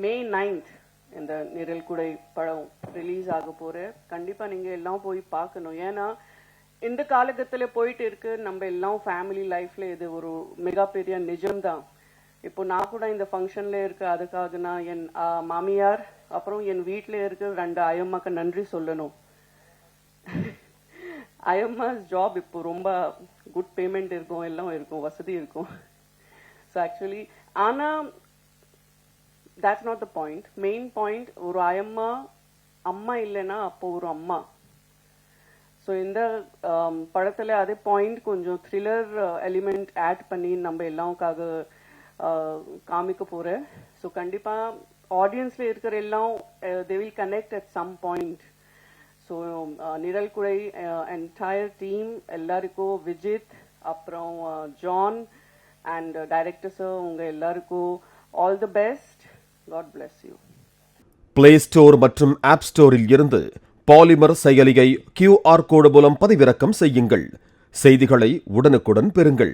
மே 9th இந்த நிழல் குடை படம் ரிலீஸ் ஆக போற. கண்டிப்பா நீங்க எல்லாம் போய் பார்க்கணும். ஏன்னா இந்த காலகட்டத்தில் போயிட்டு இருக்கு. நம்ம எல்லாம் ஃபேமிலி லைஃப்ல இது ஒரு மிகப்பெரிய நிஜம்தான். இப்போ நான் கூட இந்த ஃபங்க்ஷன்ல இருக்க. அதுக்காக நான் என் மாமியார் அப்புறம் என் வீட்டில் இருக்க 2 அயம்மாக்கு நன்றி சொல்லணும். அயம்மாஸ் ஜாப் இப்போ ரொம்ப குட் பேமெண்ட் இருக்கும், எல்லாம் இருக்கும், வசதி இருக்கும். ஸோ ஆக்சுவலி ஆனால் that's not the point. Main point, ஒரு அம்மா இல்லைன்னா அப்போ ஒரு அம்மா. ஸோ இந்த படத்தில் அதே பாயிண்ட் கொஞ்சம் த்ரில்லர் எலிமெண்ட் ஆட் பண்ணி நம்ம எல்லாவுக்காக காமிக்க போகிறேன். ஸோ கண்டிப்பாக ஆடியன்ஸில் இருக்கிற எல்லாம் they will connect at some point. So நிழல் குடை என்டையர் டீம் எல்லாருக்கும், விஜித் அப்புறம் ஜான் அண்ட் டைரக்டர் சார், உங்கள் எல்லாருக்கும் all the best. God bless you. Play store மற்றும் ஆப் ஸ்டோரில் இருந்து பாலிமர் செயலியை QR கோடு மூலம் பதிவிறக்கம் செய்யுங்கள். செய்திகளை உடனுக்குடன் பெறுங்கள்.